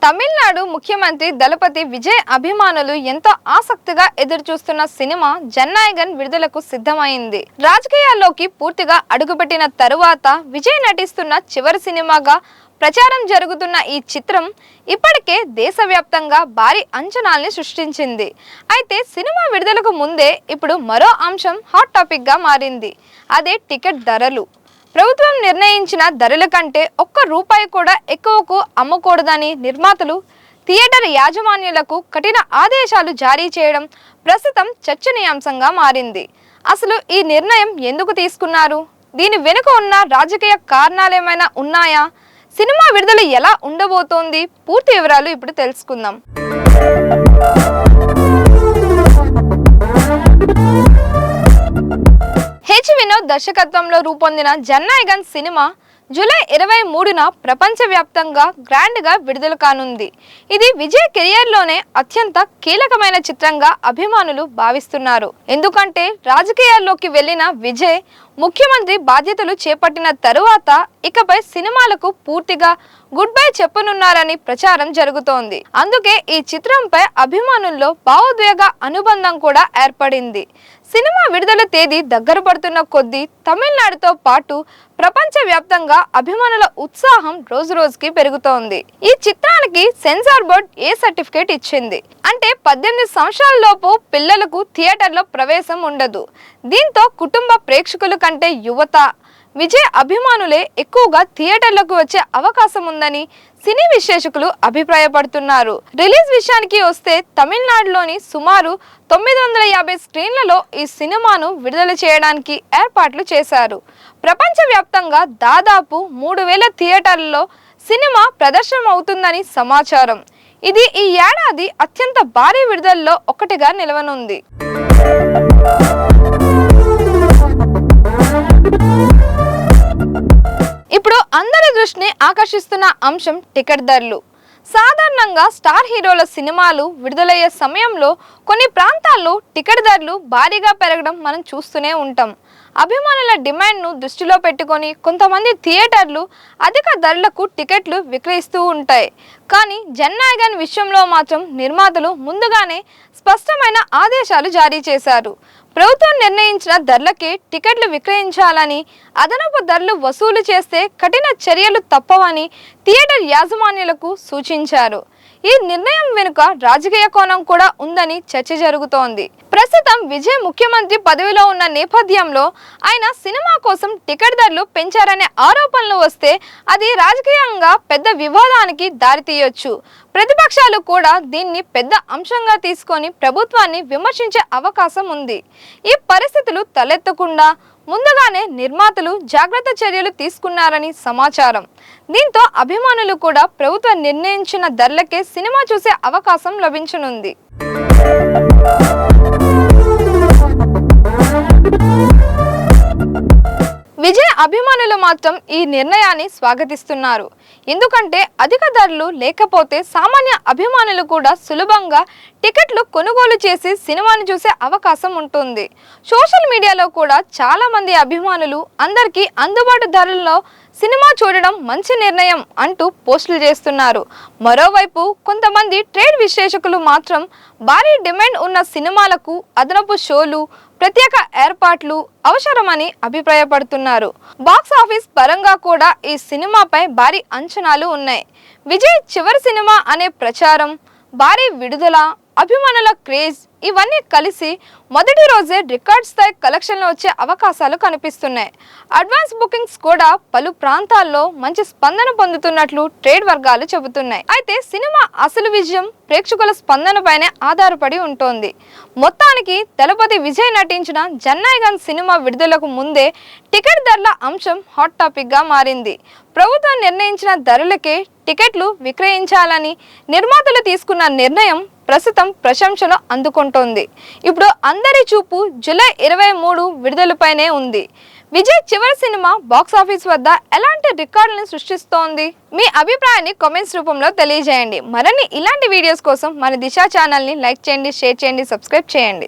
తమిళనాడు ముఖ్యమంత్రి దళపతి విజయ్ అభిమానులు ఎంతో ఆసక్తిగా ఎదురుచూస్తున్న సినిమా జననాయగన్ విడుదలకు సిద్ధమైంది. రాజకీయాల్లోకి పూర్తిగా అడుగుపెట్టిన తరువాత విజయ్ నటిస్తున్న చివరి సినిమాగా ప్రచారం జరుగుతున్న ఈ చిత్రం ఇప్పటికే దేశవ్యాప్తంగా భారీ అంచనాల్ని సృష్టించింది. అయితే సినిమా విడుదలకు ముందే ఇప్పుడు మరో అంశం హాట్ టాపిక్ గా మారింది. అదే టికెట్ ధరలు. ప్రభుత్వం నిర్ణయించిన ధరల కంటే ఒక్క రూపాయి కూడా ఎక్కువకు అమ్మకూడదని నిర్మాతలు, థియేటర్ యాజమాన్యాలకు కఠిన ఆదేశాలు జారీ చేయడం ప్రస్తుతం చర్చనీయాంశంగా మారింది. అసలు ఈ నిర్ణయం ఎందుకు తీసుకున్నారు? దీని వెనుక ఉన్న రాజకీయ కారణాలేమైనా ఉన్నాయా? సినిమా విడుదల ఎలా ఉండబోతోంది? పూర్తి వివరాలు ఇప్పుడు తెలుసుకుందాం. హెచ్ వినోద్ దర్శకత్వంలో రూపొందిన జననాయగన్ సినిమా జూలై 23న ప్రపంచవ్యాప్తంగా గ్రాండ్గా విడుదల కానుంది. ఇది విజయ్ కెరియర్లోనే అత్యంత కీలకమైన చిత్రంగా అభిమానులు భావిస్తున్నారు. ఎందుకంటే రాజకీయాల్లోకి వెళ్లిన విజయ్ ముఖ్యమంత్రి బాధ్యతలు చేపట్టిన తరువాత ఇకపై సినిమాలకు పూర్తిగా గుడ్ బై చెప్పనున్నారని ప్రచారం జరుగుతోంది. అందుకే ఈ చిత్రంపై అభిమానుల్లో భావోద్వేగ అనుబంధం కూడా ఏర్పడింది. సినిమా విడుదల తేదీ దగ్గర పడుతున్న కొద్దీ తమిళనాడుతో పాటు ప్రపంచవ్యాప్తంగా అభిమానుల ఉత్సాహం రోజురోజుకి పెరుగుతోంది. ఈ చిత్రానికి సెన్సార్ బోర్డ్ ఏ సర్టిఫికేట్ ఇచ్చింది. అంటే 18 సంవత్సరాల లోపు పిల్లలకు థియేటర్లో ప్రవేశం ఉండదు. దీంతో కుటుంబ ప్రేక్షకుల కంటే యువత, విజయ్ అభిమానులే ఎక్కువగా థియేటర్లకు వచ్చే అవకాశం ఉందని సినీ విశ్లేషకులు అభిప్రాయపడుతున్నారు. రిలీజ్ విషయానికి వస్తే తమిళనాడులోని సుమారు 950 స్క్రీన్లలో ఈ సినిమాను విడుదల చేయడానికి ఏర్పాట్లు చేశారు. ప్రపంచవ్యాప్తంగా దాదాపు 3000 థియేటర్లలో సినిమా ప్రదర్శన అవుతుందని సమాచారం. ఇది ఈ ఏడాది అత్యంత భారీ విడుదలలో ఒకటిగా నిలవనుంది. ఇప్పుడు అందరి దృష్టిని ఆకర్షిస్తున్న అంశం టికెట్ ధరలు. సాధారణంగా స్టార్ హీరోల సినిమాలు విడుదలయ్యే సమయంలో కొన్ని ప్రాంతాల్లో టికెట్ ధరలు భారీగా పెరగడం మనం చూస్తూనే ఉంటాం. అభిమానుల డిమాండ్ను దృష్టిలో పెట్టుకొని కొంతమంది థియేటర్లు అధిక ధరలకు టికెట్లు విక్రయిస్తూ ఉంటాయి. కానీ జననాయగన్ విషయంలో మాత్రం నిర్మాతలు ముందుగానే స్పష్టమైన ఆదేశాలు జారీ చేశారు. ప్రభుత్వం నిర్ణయించిన ధరలకే టికెట్లు విక్రయించాలని, అదనపు ధరలు వసూలు చేస్తే కఠిన చర్యలు తప్పవని థియేటర్ యాజమాన్యాలకు సూచించారు. ఈ నిర్ణయం వెనుక రాజకీయ కోణం కూడా ఉందని చర్చ జరుగుతోంది. ప్రస్తుతం విజయ్ ముఖ్యమంత్రి పదవిలో ఉన్న నేపథ్యంలో ఆయన సినిమా కోసం టికెట్ ధరలు పెంచారనే ఆరోపణలు వస్తే అది రాజకీయంగా పెద్ద వివాదానికి దారితీయొచ్చు. ప్రతిపక్షాలు కూడా దీన్ని పెద్ద అంశంగా తీసుకొని ప్రభుత్వాన్ని విమర్శించే అవకాశం ఉంది. ఈ పరిస్థితులు తలెత్తకుండా ముందుగానే నిర్మాతలు జాగ్రత్త చర్యలు తీసుకున్నారని సమాచారం. దీంతో అభిమానులు కూడా ప్రభుత్వం నిర్ణయించిన ధరలకే సినిమా చూసే అవకాశం లభించనుంది. విజయ్ అభిమానులు మాత్రం ఈ నిర్ణయాన్ని స్వాగతిస్తున్నారు. ఎందుకంటే అధిక ధరలు లేకపోతే సామాన్య అభిమానులు కూడా సులభంగా టికెట్లు కొనుగోలు చేసి సినిమాని చూసే అవకాశం ఉంటుంది. సోషల్ మీడియాలో కూడా చాలా మంది అభిమానులు అందరికీ అందుబాటు ధరల్లో సినిమా చూడడం మంచి నిర్ణయం అంటూ పోస్టులు చేస్తున్నారు. మరోవైపు కొంతమంది ట్రేడ్ విశ్లేషకులు మాత్రం భారీ డిమాండ్ ఉన్న సినిమాలకు అదనపు షోలు, ప్రత్యేక ఏర్పాట్లు అవసరమని అభిప్రాయపడుతున్నారు. బాక్స్ ఆఫీస్ పరంగా కూడా ఈ సినిమాపై భారీ అంచనాలు ఉన్నాయి. విజయ్ చివరి సినిమా అనే ప్రచారం, భారీ విడుదల, అభిమానుల క్రేజ్ ఇవన్నీ కలిసి మొదటి రోజే రికార్డ్ స్థాయి కలెక్షన్లు వచ్చే అవకాశాలు కనిపిస్తున్నాయి. అడ్వాన్స్ బుకింగ్స్ కూడా పలు ప్రాంతాల్లో మంచి స్పందన పొందుతున్నట్లు ట్రేడ్ వర్గాలు చెబుతున్నాయి. అయితే సినిమా అసలు విజయం ప్రేక్షకుల స్పందనపైనే ఆధారపడి ఉంటుంది. మొత్తానికి దళపతి విజయ్ నటించిన జననాయగన్ సినిమా విడుదలకు ముందే టికెట్ ధరల అంశం హాట్ టాపిక్ గా మారింది. ప్రభుత్వం నిర్ణయించిన ధరలకే టికెట్లు విక్రయించాలని నిర్మాతలు తీసుకున్న నిర్ణయం ప్రస్తుతం ప్రశంసలు అందుకుంటోంది. ఇప్పుడు అందరి చూపు జూలై 23 విడుదలపైనే ఉంది. విజయ్ చివరి సినిమా బాక్స్ ఆఫీస్ వద్ద ఎలాంటి రికార్డులను సృష్టిస్తోంది? మీ అభిప్రాయాన్ని కామెంట్స్ రూపంలో తెలియజేయండి. మరిన్ని ఇలాంటి వీడియోస్ కోసం మన దిశ ఛానల్ని లైక్ చేయండి, షేర్ చేయండి, సబ్స్క్రైబ్ చేయండి.